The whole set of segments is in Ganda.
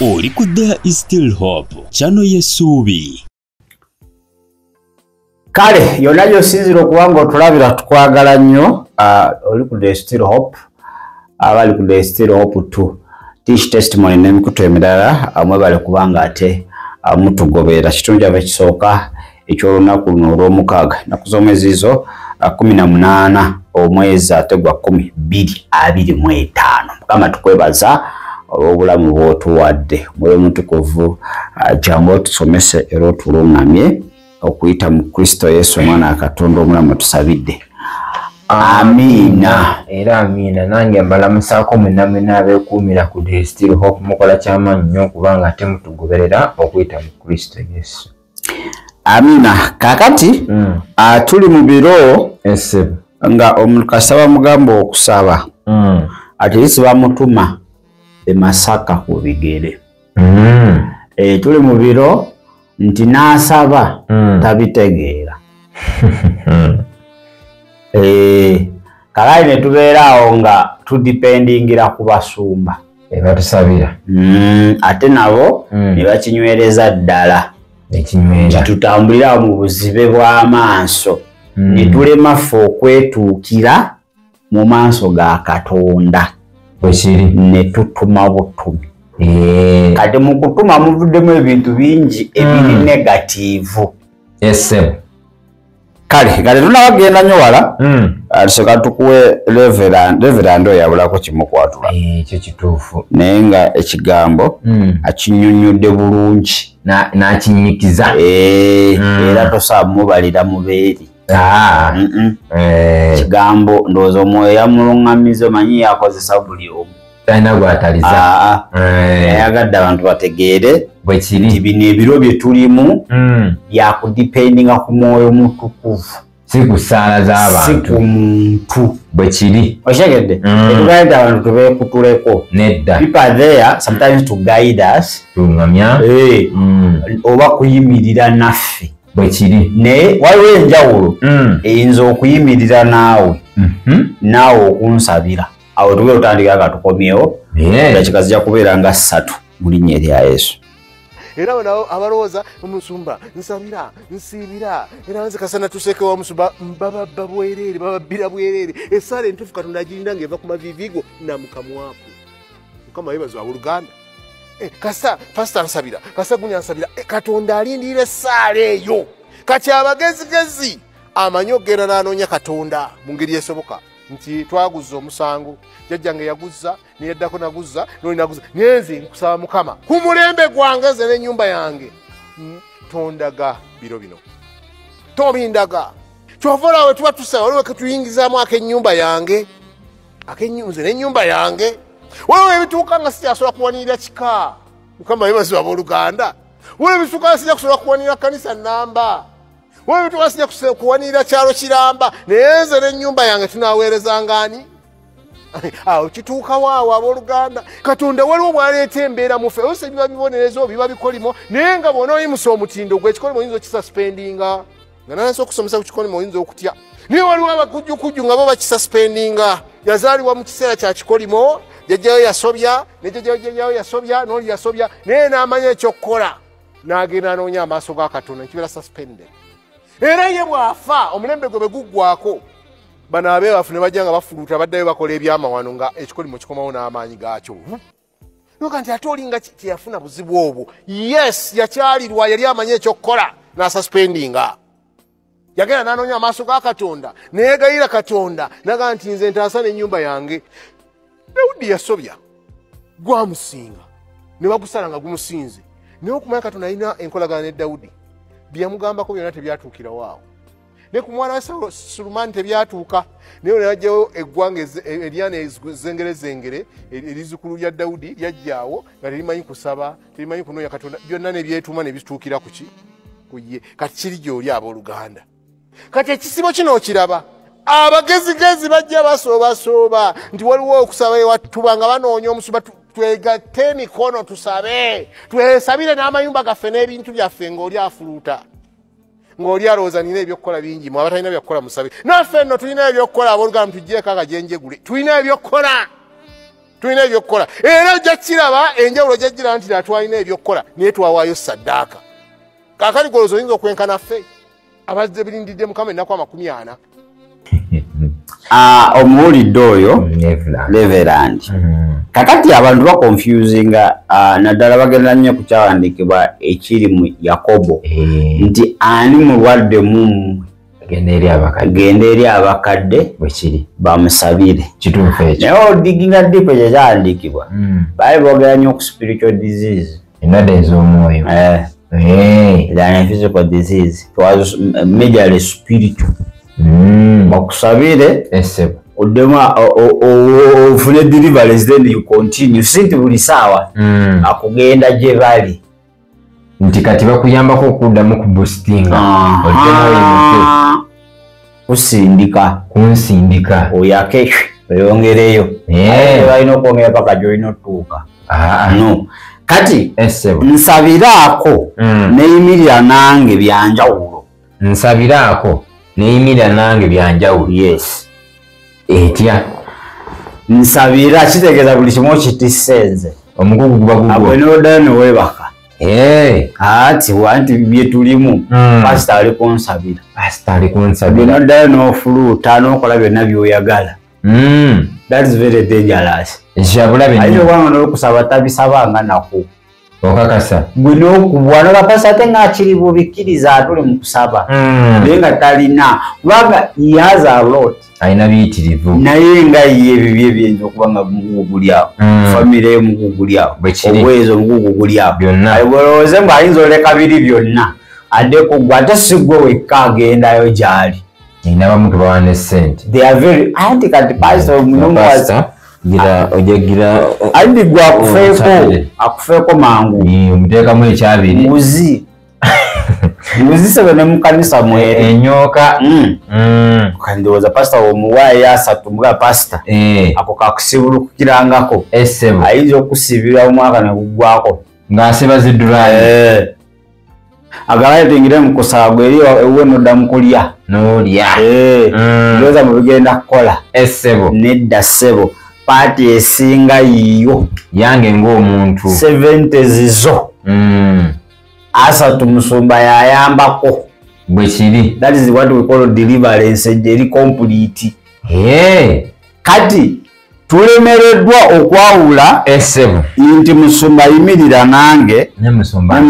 Oli ku There Is Still Hope, channel y'essuubi. Kale yonna gy'osinzira okuba otulabira tukwagala nnyo. Oli ku There Is Still Hope, abali ku There Is Still Hope too. Teach testimony n'emikutu emirala mwebale kubanga ate mutugoberera kitundu kyaffe ekisooka eky'olunaku luno olw'omukaaga ennaku z'omwezi zo 18 omwezi ate gwa 12/25. Mukama tukwebaza olw'obulamu bw'otuwadde mwoyo mutukuvu jambo otusomese era otulungamye okuyita mu Kristo Yesu omwana wa Katonda omulamu tusabidde. Amina. Era amina. Nange mbalamusaako mwenna abeekuumira ku There Is Still Hope mukola ky'amaanyi nnyo kubanga ate mutugoberera okuyita mu Kristo Yesu. Amina. Kakati tuli mu biro nga omukasaba mugamba okusaba. Ate isi bamutuma e Masaka ku bigere. Tuli mu biro nti n'asaba tabitegeera. Kalayi ne tubeera awo nga tudipendingira ku basumba batusabira ate nabo ne bakinywereza ddala tutambulira mu buzibe bw'amaaso ne tulema ffe okwetuukira mu maaso ga Katonda bwekiri ne tutuma butumi. Kati mu kutuma muvuddemu ebintu bingi ebiri negatiivu. Kale tunabagenda nnyo wala tusooka tukuwe reverand oyo yabulako kimu kwatula ekyo kituufu naye nga ekigambo akinnyonnyodde bulungi n'akinyikiza era tosaaba mubalira mubeeri ekigambo ndowooza omwoyo yamuluŋŋamiza omanyi yakozesa buli omu talina gwataliza yayagadde abantu bategeere bwekiri nti bino ebiro bye tulimu byakudipendinga ku mwoyo mutukuvu si ku ssaala z'abantu si ku muntu bwekiri okitegedde tetugaite abantu tubeekutuleko nedda people are there sometimes to guide us tuluŋŋamya oba kuyimirira naffe bwekiri naye waliwo enjawulo eyinza okuyimirira naawe naawe okunsabira awo tube tutandika nga tukomyewo dakika zijja kubeera nga 3 mu linnya erya Yesu. Era nabo abalowooza omusumba nsabira nsiibira era nze kasana tuseke wa musumba mbababba bwereere bababbira bwereere essaala entuufu Katonda agirinda ng'eva ku maviiviigo namukamwaku Mukama yeebazibwa abooluganda kasa pasita nsabira kasa gunya nsabira Katonda alindirira essaala eyo kati abagezigezi amanyi okugenda n'anoonya Katonda mu ngeri esoboka nti twaguza omusango jjajjange yaguzza neyaddako naguzza noli naguzza nyenzi nkusaba Mukama ku mulembe gwange ze n'ennyumba yange tondaga biro bino tobindaga kyova we tuba tusaba waliwo ketuyingizaamu ak'ennyumba yange ak'ennyunze n'ennyumba yange waliwo ebituuka nga sikyasobola kuwanirira kika Mukama yeebazibwa abooluganda waliwo ebituuka nga sijja kusobola kuwanirira kanisa nnamba wewe tuwasija kuwanira kyalo kiramba neze n'ennyumba yange tunaweerezanga ani kituuka waawo abooluganda Katonda waliwo bw'aleeta embeera mufe ose biba bibonerezo biba bikolimo naye nga bw'ona oyimusa omutindo gwe ekikolimo oyinza okisuspendinga nga nansi okusomesa ku kikolimo oyinza okutya naye waliwo abakujjukujju nga bo bakisuspendinga yazaalibwa mu kiseera kya kikolimo jjajjayo yasobya ne jjajjayo yasobya n'oli yasobya naye n'amanya ekyokukola n'agenda anoonya amaaso ga Katonda nekibeera suspended. Era ye bw'afa omulembe gwe guggwako bano abeebafu ne bajja nga bafuluuta baddayo bakola ebyamawano nga ekikolimo kikomawo n'amaanyi gaakyo noka nti ate olinga teyafuna buzibu obwo yes yakyalirwa yali amanye ekyokukola n'asuspendinga yagenda n'anoonya amaaso ga Katonda neyeegayira Katonda naga nti nze ntaasa n'ennyumba yange Dawudi yasobya gwamusinga ne bagusala nga gumusinze naye okumanya Katonda alina enkolagana ne Dawudi byamugambako byonna tebyatuukira waawo ne ku mwana wa Sulumani tebyatuuka naye nejjawo eggwanga eryana ezengerezengere erizukulu lya Dawudi lyajjaawo nga terimanyi kusaba terimanyi kunoonya Katonda byonna ne byetuuma ne bituukira ku ki ku ye kati kiri gy'oli abooluganda kati ekisibo kino okiraba abagezigezi bajja basoobasooba nti waliwo okusaba ewatuba nga banoonya omusumba twegatte emikono tusabe twesabire n'amayumba gaffe n'ebintu byaffe ng'oli afuluuta ng'oli alowooza nina ebyokukola bingi mu abatalina byakukola musabe naffe nno tulina ebyokukola abooluganda tujjeeko agajenjegule tulina ebyokukola tulina ebyokukola era ojja kiraba enjawulo jjajjira nti twalina ebyokukola naye twawaayo saddaaka kaakati golooza oyinza okwenkana ffe abazze birindidde mukama ennaku 40 omuwulidde oyo Reverend kakati abantu bakonfusinga naddala bagenda nnyo ku kyawandiikibwa ekiri mu Yakobo nti ani mulwadde mumwe genda eri abakadde bwekiri bamusabire kituufu ekyo naye odiginga dipo kyekyawandiikibwa baali boogera nnyo ku spiritual disease endwadde ez'omwoyo than physical disease it was majorly spiritual bakusabire odema ofune deliverance then you continue sinti buli saawa akugenda gye bali nti kati bakuyambako okuddamu ku boostinga kunsindika oyake oyongereyo balina okwongera paka gyolina otuuka no kati nsabiraako neyimirira nange byanjawulo yes etya nsabira kitegeeza buli kimu okitisenze omugugu guba gugwenoddala newebaka ati wanti byetulimu pasita ali kunsabira benoddala n'ofuluuta n'okola byonna byoyagala that is very dangerous ayite obwanga n'okusaba tabisabanga nako okakasa gwe n'okubwa n'olapasa ate ng'akiri bubikkiriza atuli mu kusaba naye nga talina kubanga he has a lot alina biyitirivu naye nga ye ebibyo ebyinza okuba nga mugugu guli awo famire y'omugugu guli awo obwezi omugugu guli awo olowooze mbu ayinza oleka biri byonna adde kuggwa ate si gwe wekka agendayo gy'ali inabamu tubawane sente they are very anti kati pastor munomuwazi ojagira andi gwe akufeeko mangu omuteekamu ekyabiri muzi sebe ne mukanisa mwere enyoka kandowooza pastor omuwaayo asatu mbwa pastor ako kakusibulukukirangako ayinza okusibira omwaka ne guggwako ng'asiba ziddulayo agalayitingire mu kusaba gwe eri ewuwe noddamu kulya ndowooza mu bigenda kukola nedda ssebo paati esinga yiyo yange ng'omuntu 70 zo asatu musumba yayambako bwe kiri that is what we call deliverance eri complete kati tulemereddwa okwawula nti musumba yimirira nange ne musumba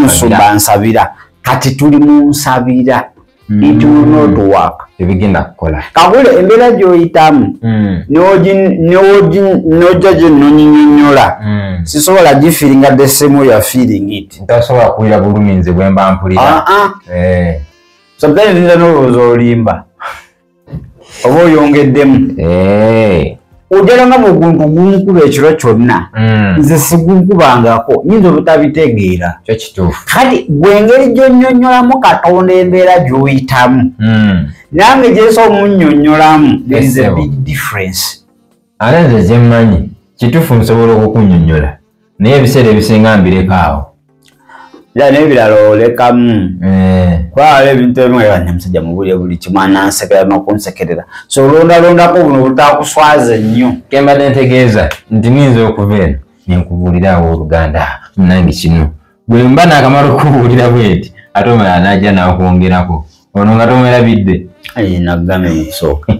nsabira kati tuli mu nsabira it will not work ebigenda kukola kakule embeera gy'oyitamu n'ojja gye nonyinyola sisobola gifiringa the same way you are feeling it ntasobola kuwulira buluminzi bwe mba mpulira sometimes nza n'olowooza olimba oba oyongeddemu ojjala nga mu guntu gunkuba ekiro kyonna nze sigunkubangako nyinza obutabitegeera kyo kituufu kati gwe engeri gy'onnyonnyolamu katonda embeera gy'oyitamu nange gyesa omunnyonnyolamu there is a big difference ate nze gyemmanyi kituufu nsobola okukunnyonnyola naye ebiseera ebisinga mbirekaawo era n'ebirala olekamu kwala ebintu ebimu ebanyamusajja mubulye buli kimu anansekera n'okunsekerera so olondalondako buno butakuswaza ennyo kembadde ntegeeza nti niyinza okuva eno nenkubuuliraawo oluganda nange kino bwe mba naakamala okubuulira bweti ate omala najja nakwongerako ono nga tomwerabidde nagambe mukusooka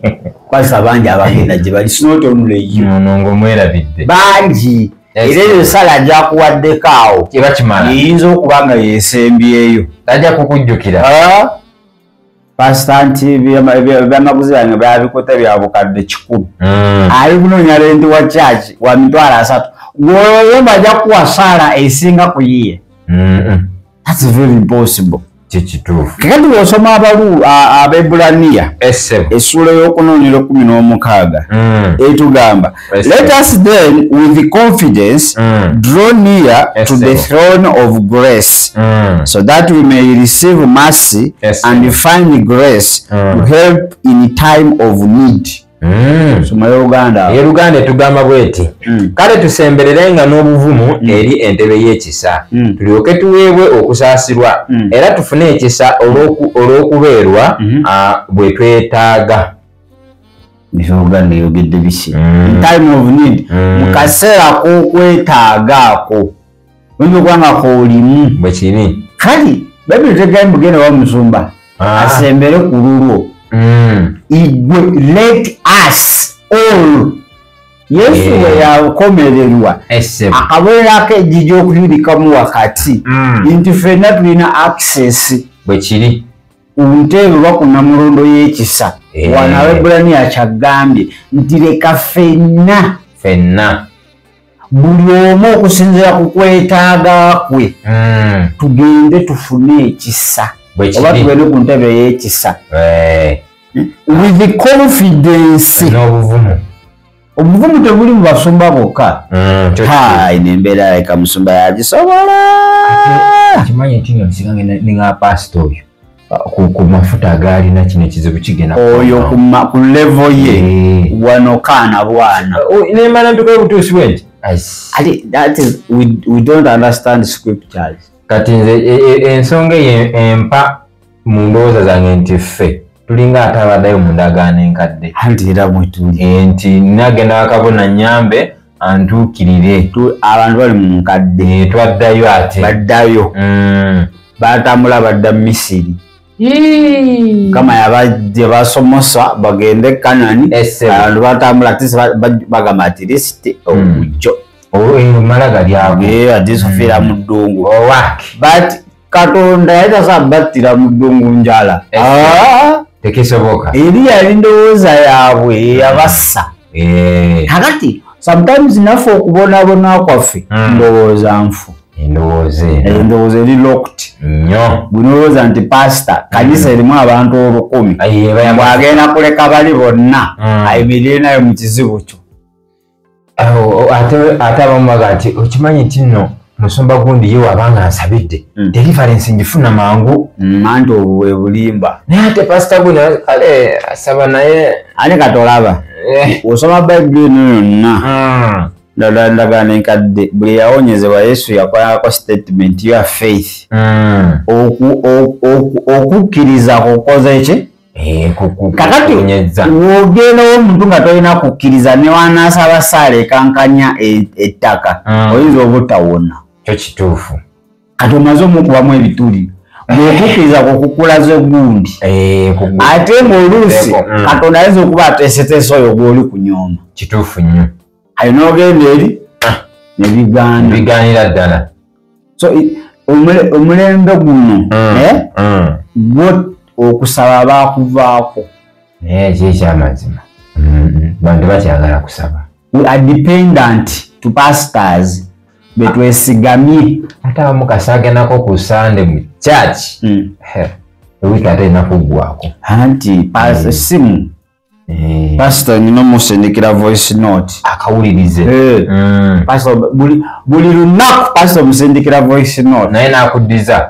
kwasa bangi abagenda gye bali sinotonuleyo ono ngaomwerabidde bangi era eyo sala gyakuwaddeko awo kiba kimala yinza okuba nga yesembyeyo tajja kukujjukira pasita nti byamaguzi bange byabikuta bya bukadde 100 ali kunoonya lenti wa church wa 30 gweoyomba ajja kuwa sala esinga ku yiye that's very impossible kikituufu kakati bw'osoma Abaebbulaniya essula y'okunoonyera 16 etugamba let us then with confidence draw near to the throne of grace so that we may receive mercy and find grace to help in time of need. Oluganda etugamba bweti kale tusembererenga n'obuvumu eri entebe y'ekisa tulyoke tuweebwe okusaasirwa era tufune ekisa olw'okubeerwa bwe twetaaga Uganda yogedde bisi. In time of need. Mukasera kokwetaagaako. Oyinza okubanga koolimu. Bwe kiri. Kali Bible tegamba mugenda wa Musumba. Asembere ku lulwo. Igwe let us all. Yesu we yakomererwa. Akabonera ke ejjo okuyirikamu wakati. Nti ffenna tulina access. Bwe kiri. Untebe bakuna mulondo y'ekisa. Wana Waebrania kyagambye nti leka ffenna buli omu okusinziira ku kwetaaga kwe tugende tufune ekisa oba tugende ku ntebe y'ekisa with the confidence obuvumu tebuli mu basumba bokka nembeera leka musumba yagisobola kimanyi nti nga nsigange ninga pastor oyo ku mafuta agalina kino ekizibu kigenda oyo ku level ye wano kaana bwana nemala mpika obutuusi bwenti that is we don't understand scriptures kati nze ensonga eyo empa mu ndowooza zange nti ffe tulinga ate abaddayo mu ndagaano enkadde anti era mwetuli nti nagenda wakabona nyambe antuukirire abantu bali mu nkadde twaddayo ate baddayo batambula badda Misiri kama yabajje basomosa bagende Kanani abantu batambula ati bagamba ati lisiti omujjo malaga lyabwe adisofera mu ddungu but Katonda yatasabatira mu ddungu njala tekisoboka eri yali ndowooza yaabwe yabassa kakati sometimes naffe okubonaabona kwaffe ndowooza nfu endowooza eri locked nnyo gunowooza nti pastor kanisa erimu abantu 10 bwagenda kuleka bali bonna ayimirire naye mu kizibu kyo ate abamubaga nti okimanyi nti nno musumba gundi ye wabanga ansabidde deliverance ngifuna mangu anti obwo bwe bulimba naye ate pastor gundi kale asaba naye ate katolaba osoma Bible eno yonna ndagaano enkadde buli yawonyezebwa Yesu yakolako statement ya faith okukkiriza kukoza eki kakati wogenda omuntu nga tolina kukkiriza ne wanaasaba saala ekankanya ettaka oyinza obutawona kyo kituufu kati omaze omukubamu ebituli ng'okukkiriza kwokukulaza egundi ate ng'oluusi Katonda ayinza okuba ateeseteese oyo gw'oli kunyooma kituufu nnyo ayina ogenda eri nebigaanira ddala so omulembe guno gwo okusaba bakuvaako naye ekyekyamazima bantu bakyagala kusaba we are dependent to pastors betwesigamye ate abamu kasaagenako ku Sande mu church ewiiki ate erina kuggwako anti simu pastor nino musindikira voice note akawulirize pastor buli lunaku pastor musindikira voice note naye nakuddiza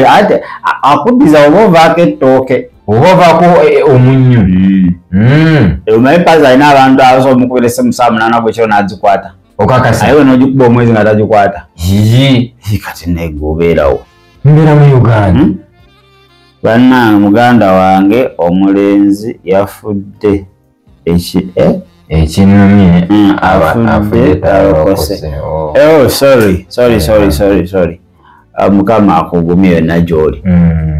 ate akuddiza oba ovaako ettooke oba ovaako omunnyu omanyi pastor alina abantu abasobola omukubira essimu 8 bwekiro n'agikwata okakasa aye n'ogikuba omwezi nga tagikwata kati negobeerawo mbeera mu Uganda bannange muganda wange omulenzi yafudde ekinumye afudde talokose sorry mukama akugumye yonna gy'oli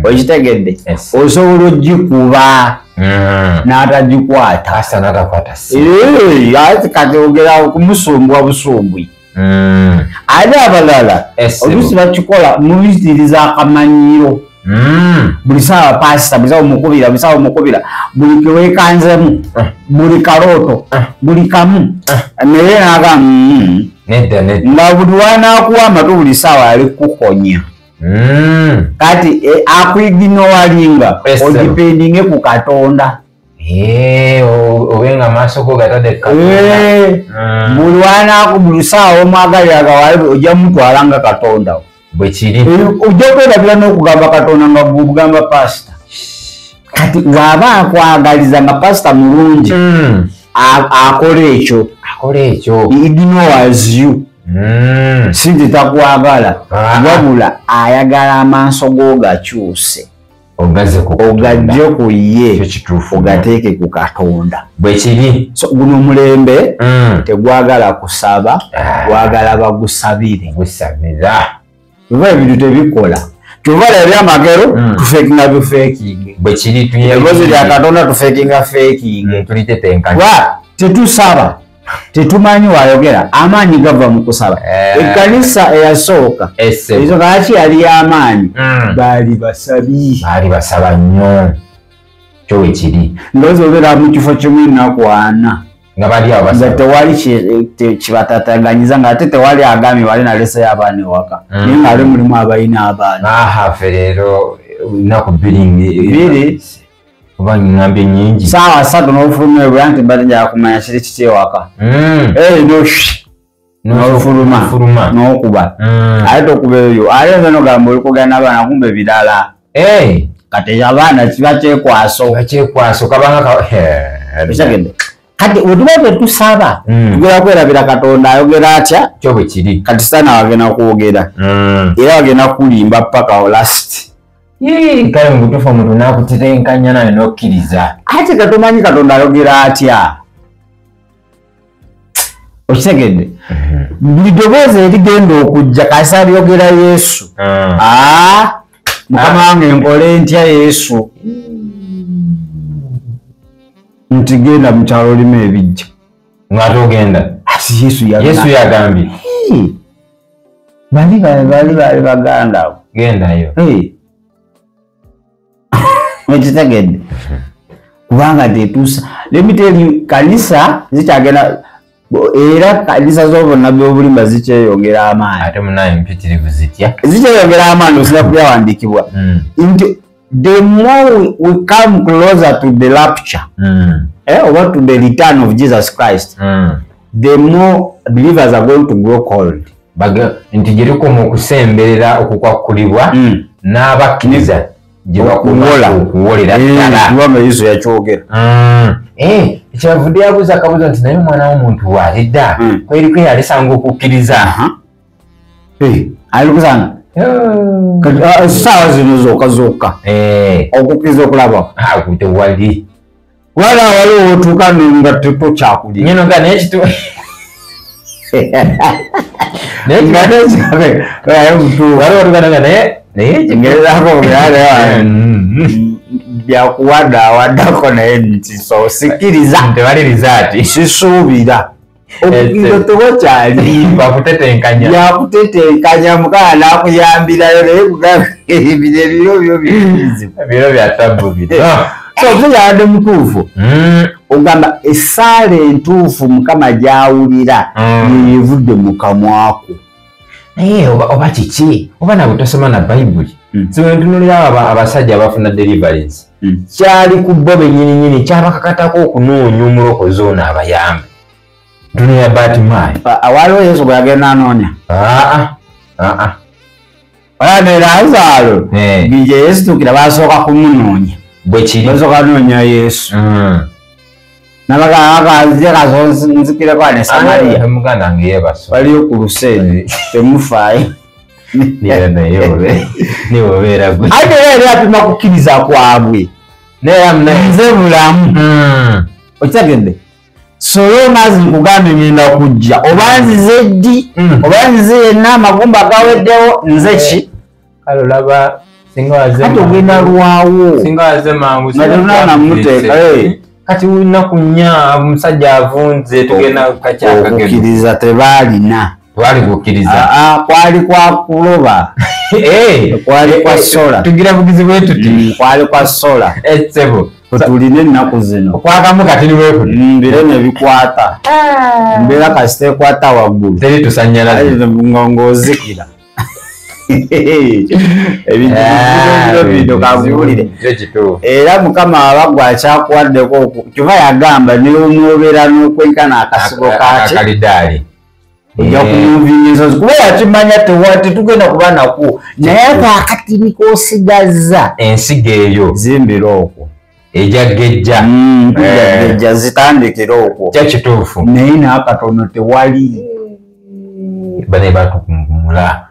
okitegedde osobola ogikuba n'atagikwata ate kati ogera kumusumbwa busumbwi ate abalala oluusi bakikola mubitiriza akamanyiro buli saawa pasita buli saawa omukubira buli keweekanzemu buli kalooto buli kamu naye nagamba nga buli wanaakuwa amatu buli saawa ali kukonya kati akuiginowalinga odipendinge ku Katonda obenga maaso go gatadde buli wanaaku buli saawa omwagaliraga wali ojja mutwalanga Katonda bwe kiri ojja kwerabira n'okugamba Katonda nga bw'ogamba pasita kati bw'aba akwagaliza nga pasita mulungi akola ekyo ignores you sinti takwagala wabula ayagala amaaso go gakyuse ogajje ku ye ogateeke ku Katonda bwe kiri. So guno mulembe tegwagala kusaba gwagala bagusabire biva ebintu tebikola tuvala ebyamagero tufekinga bifekinge bwe kiri ebibozi lya Katonda tufekinga fekinge tulitetenkanya tetusaba tetumanyi wayogera amaanyi gava mu kusaba ekkanisa eyasooka ezo kaaki yali y'amaanyi baali basaba nnyo kyo we kiri ndowooza obeera mu kifo kimu ennaku 4 nga bali awo nga tewali kibatataganyiza ng'ate tewali agambye wali naleseyo abaana ewaka naye ng'ate mulimu abalina abaana ffe leero ennaku 2 oba ngambye nnyingi saawa 3 n'ofuluma ebula nti mbadde njala kumanya kiri kiki ewaka n'ofuluma n'okuba ate tokuba eyo ate nze nogamba oli kugenda abaana kumbe birala kati abaana kiba kyekwaso kabanga ekitagende kati wetuba tetusaba tugera kwerabira Katonda ayogera atya kyo bwe kiri kati sana wagenda kwogera era wagenda kulimba paka last kale mubutuufu omuntu n'akutetenkanya naye n'okkiriza ate katomanyi Katonda ayogera atya okitegedde buli ddoboozi erigenda okujja kasi alyogera Yesu mukama wange nkole ntya Yesu nti genda mu kyalo olimu ebijja ng'ate ogenda ati Yesu yagambye bali baganda abo gendayo ekitegedde kubanga tetuusa lemiteri kanisa zikyagenda era kanisa z'obonna by'obulimba zikyeyongera amaanyi ate munaye mpitirivu zitya zikyeyongera amaanyi osinga kubyawandiikibwa nti the more we come closer to the rapture or to the return of Jesus Christ the more believers are going to grow cold nti gyerikoma okusemberera okukwakulibwa n'abakkiriza okuwolera ddala Yesu yakyogera ekyavudde yabuuza akabuuzo nti naye omwana w'omuntu w'alidda kweriko yalisanga okukkiriza alikusanga essaawa zino zokka okukkiriza okulaba tewali wala waliwo otuuka nga tetokyakulya nyino nga nekitu byakuwadawaddako naye nti so sikkiriza tewali rizaati sisuubira okukkiriza tewakyalimba byakutetenkanya mukama n'akuyambirayo naye kugamba ebiro byo bikkirizibwa biro bya tabbu bino okyayadde mutuufu ogamba essaala entuufu mukama gyawulira yevudde mu kamwako naye oba kiki oba nabwe tosoma na bayibuli siwentunulira abasajja abafuna deliverance kyali ku bo bennyininyini kyabakakatako okunoonya omulokozi ono abayambe ntunulira Batimayo awaliwo Yesu bwe yagenda anoonya ne Laazaalo gije Yesu tukira basooka kumunoonya bwe kiri basooka noonya Yesu nzikireko ne Samaliya muganda wange yeebaso waliyo ku Luseni temufaayo niwobeera gwe ate era apima kukkiriza kwabwe nze bulamu okitegedde solongazi nkugambe ngenda kujja oba nzize ddi oba nzize yenna amagumba agaweddewo nze ki kale olaba singa waze ate ogenda lwawo singa waze mangu namuteeka kati lunaku 4 omusajja avunze tugenda okukkiriza tebaalina twali kukkiriza kwali kwa kuloba kwali kwa sola tugira bugizi bwe tuti kwali kwa sola etsebo tulina ennaku zino okwagamu kati ni weeku mbire nebikwata mbeera kasite ekwata waggulu teri tusanyala ng'ozikira ebintu bino kabuulire era mukama abagwa akyakuwaddeko kyova yagamba neonobeera n'okwenkana akasigo kakalidaali ojja kumuvinyiza kuba yakimanya tetugenda kuba naku naye kakati nikosigaza ensigo eyo zimbira okwo ejagejja zitandikira okwo kyakituufu naye naakatono tewali bane batukumula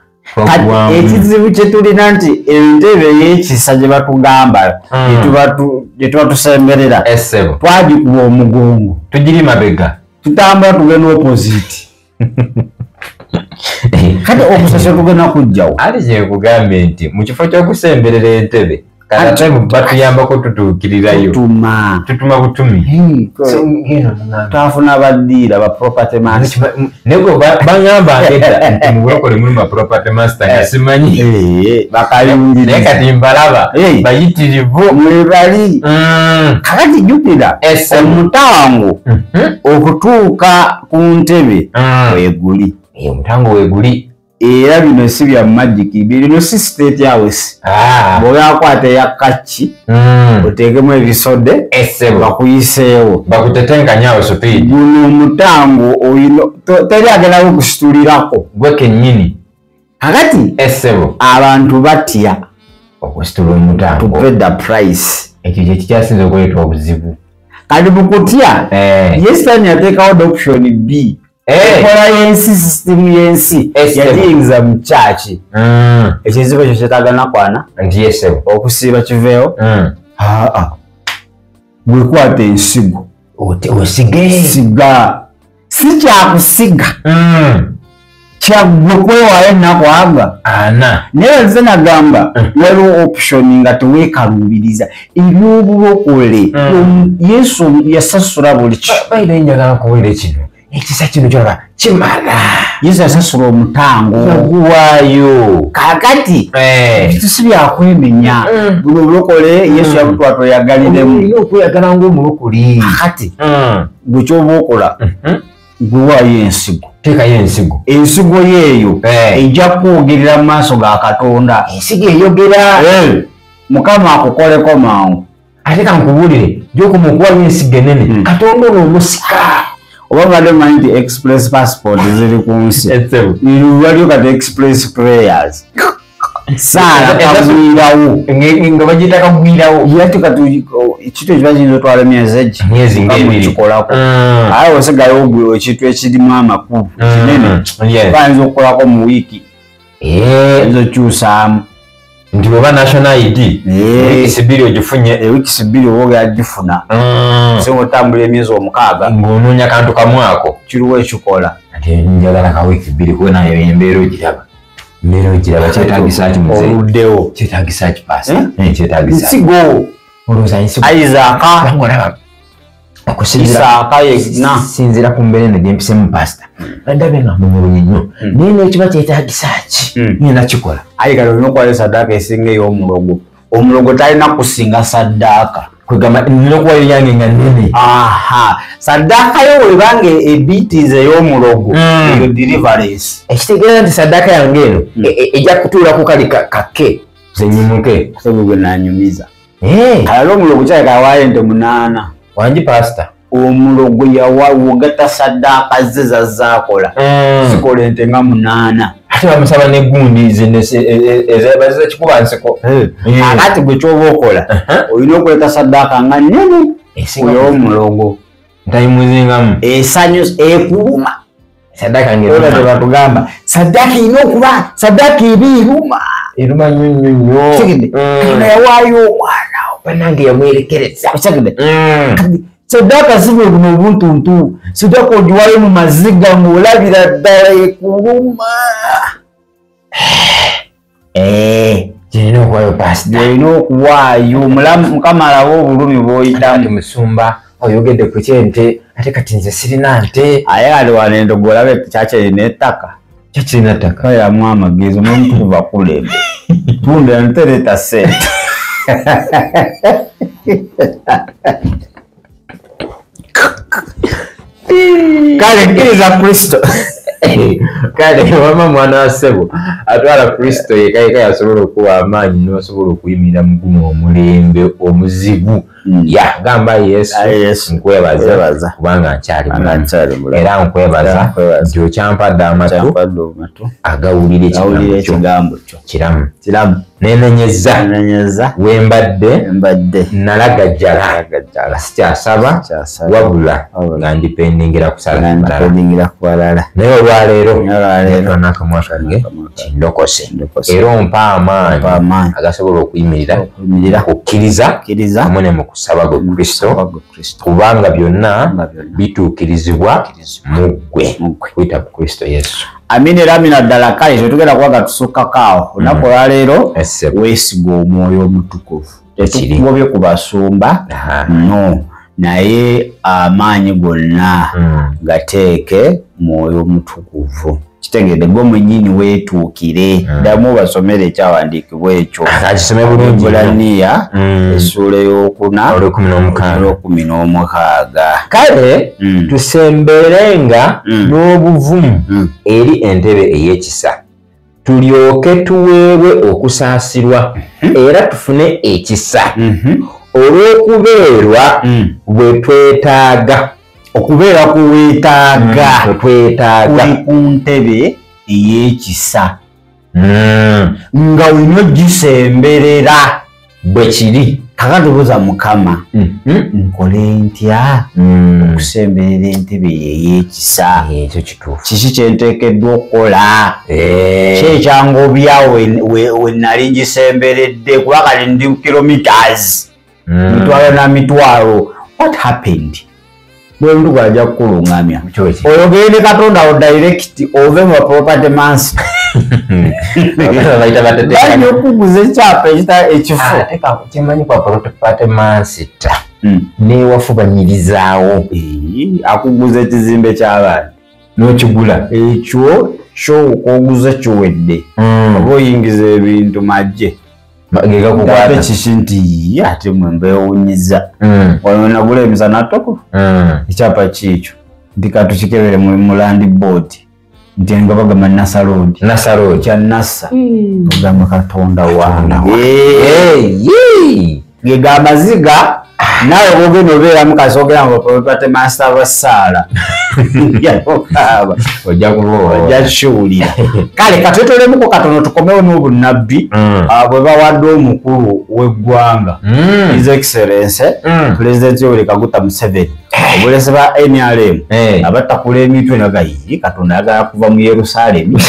ekizibu kye tulina nti entebe y'ekisa gye batugamba gye tuba tusemberera twagikuba omugongo tugiri mabega tutambula tugenda opposite kati okusasya tugenda kujjawo ali kyekugambe nti mu kifo ky'okusemberera entebe batuyambako tutuukirirayo tutuma butumi twafuna baddiira ba property master nego bangamba ngedda nti mu bulokole mulimu ba property master nga simanyi bakalungiriza naye kati mbalaba bayitirivu mwebali kakati jjukira omutango okutuuka ku ntebe weguli omutango weguli era bino si bya magic bino si state house bw'oyakwata eyakaki oteekemu ebisode bakuyiseewo bakutetenkanyawo supidi guno omutango teri agenda kukusitulirako gwe kennyini kakati abantu batya okusitula omutango to pay the price ekyo kye kikyasinza okuleeta obuzibu kati bukutya yesitani yateekawo the option B ekola yensi system yensi yagiyingiza mu kyaki ekizibu ekyo kyetagana kwana nti okusiiba kiveewo bwekwata ensigo siga si kyakusiga kyagwe kwewaayo ennaku aga naye nze nagamba waliwo option nga teweekaluubiriza ebyobulokole yesu yasasula buli baire njagala kuwulira kino ekisa kino kyolaba kimala yesu yasasula omutango oguwaayo kakati tusi byakwemenya buno obulokole yesu yabutwatweyagaliremu olina okweyagala ngaomulokoli kakati gwe kyoba okola gwewaayo ensigo teekayo ensigo ensigo yeeyo ejja kwogerera mu maaso ga katonda ensigo eyogera mukama akukoleko mangu ate kankubuulire gyokoma okuwayo ensigo enene katonda olwomusika oba badde manyi nti express passport ziri ku nsi waliyo kati express prayers saala kagwirawo nga bagiyita kagwirawo yati kati ekintu ekiba kiyinza otwala emyezi egikikolako aye osigayo ogwe ekintu ekirimu amakulu kinene bayinza okukolako mu wiiki oyinza okyusaamu nti oba national ID wiiki bbiri ogifunye wiiki bbiri oba ogagifuna singa otambula emyezi 6 ng'onoonya kantu kamwako kiriwo ekikola ate njagala ka wiiki bbiri kuba nayo embeera ogiraba kyetagisa ki muze oluddewo kyetagisa ki paasa kyetagisa nsigo olowooza nsigo aizaaka olaba okusinzira ku mbeera eno gyempisemu pasita ndabe nga mumulunyi nnyo naye nekiba kyetagisa ki ngenda kikola ayi kati olina okuwayo saddaaka esinga ey'omulogo omulogo talina kusinga saddaaka kwegamba nina okuwayo yange nga nnene saddaaka yo webanga ebitiiza ey'omulogo eyo deliverance ekitegeeza nti saddaaka yange eno ejja kutuula ku kali kake zenyimuke sebwe nanyumiza kalala omulogo kyalekawaayo ente 8 wangi pasita omulogo yawawogata saddaaka ze zazaakola zikola ente nga 8 ate bamusaba negundi ezabaziza kikuba nsiko akati gwe kyoba okola olina okuleeta saddaaka nga nnene oy'omulogo ntayimuzingamu esanyu ekuluma saddaaka ngebatugamba saddaaka erina okuba saddaaka eba eruma nnyo kina yawaayo omwana banange yamwerekereza saddaaka zibe buno obuntuntu saddaaka ogiwayo mu maziga ng'olabira ddala ekuluma girina okuwaayo pasita olina okuwaayo mukama alawo obulumi bw'oyitamu musumba oyogedde ku kyente ate kati nze sirina nte aye ali wano endogo olabe kyakirina ettaka kyakirina ttaka kayiramu amagezi omuntu kuva kulembe tunda ntereta sente kale kkiriza kristo kale wama mwana wa ssebo atwala kristo yekayeka yasobola okuwa amaanyi n'osobola okuyimirira mu guno omulembe omuzibu gamba yesu nkwebaza kubanga nkyali mulamu era nkwebaza nti okyampadde amatu agawulira ekigambo kyo kiramu nenenyeza wembadde nalagajjala sikyasaba wabula nga ndipendingira kusala naye olwaleero nakamwa kange kindokose era ompa amaanyi agasobola okuyimirira kukkiriza hamwe ne mu kusaba gwe Kristo kubanga byonna bituukirizibwa mu ggwe kuyita mu Kristo Yesu. Amina ddala kale tetugenda kuwaga tusukkakaawo olunaku olwaleero weesiga omwoyo omutukuvu tetukugobye ku basumba no naye amaanyi gonna gateeke mwoyo omutukuvu kitegedde gwe mwennyini weetuukire ddamu basomere ekyawandiikibwa ekyo akisome bulungi Bulaniya essuula ey'okuna kale tusemberenga n'obuvumu eri entebe ey'ekisa tulyoke tuweebwe okusaasirwa era tufune ekisa olw'okubeerwa bwe twetaaga okubeera kuweetaaga kuli ku ntebe ey'ekisa nga wino gisemberera bwe kiri kakatubuza Mukama nkole ntya okusemberera entebe ey'ekisa ekyo kituufu kiki kyenteekeddwa okukola kyekyangobya we nali ngisemberedde kuba kati ndi kilometers mitwalo na mitwalo what happened bwendu gwajja kukulungamya oyogere Katonda wo direct ove mu property mansi bali okuguza ekyapa ekifu kimanyi kwa property mansi newafubanyirizaawo akuguza ekizimbe ky'abantu n'okigula ekyo kyokuguza kiwedde oba oyingiza ebintu magye ate kiki nti ate mwe mbeewunyiza wano nagula emisana toko ekyapa kiikyo nti katukikebere mu land board nti nga bagamba Nasarodi kya Nasa ogamba Katonda wange gega amaziga nawe bwogenda obeeramu kasi ogera mu property master basaala ojja kishuwulira kale katwetolemuko katono tukomewo n'obunnabbi bwe bawadde omukulu w'eggwanga His Excellency President Yoweri Kaguta Museveni obulesi ba NRM abatakula emitwe nagayi Katonda ayagala kuva mu Yerusalemu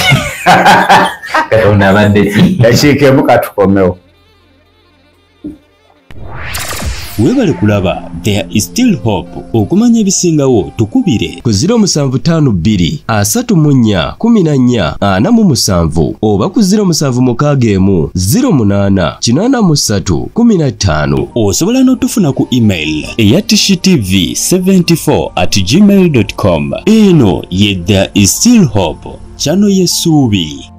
Katonda abadde yakiikemu katukomewo. Webale kulaba There is Still Hope. Okumanya ebisingawo tukubire ku 0752 34 14 47 oba ku 0761 08 83 15. Osobola n'otufuna ku email eya tishitv74@gmail.com. Eno ye There is Still Hope, channel y'essuubi.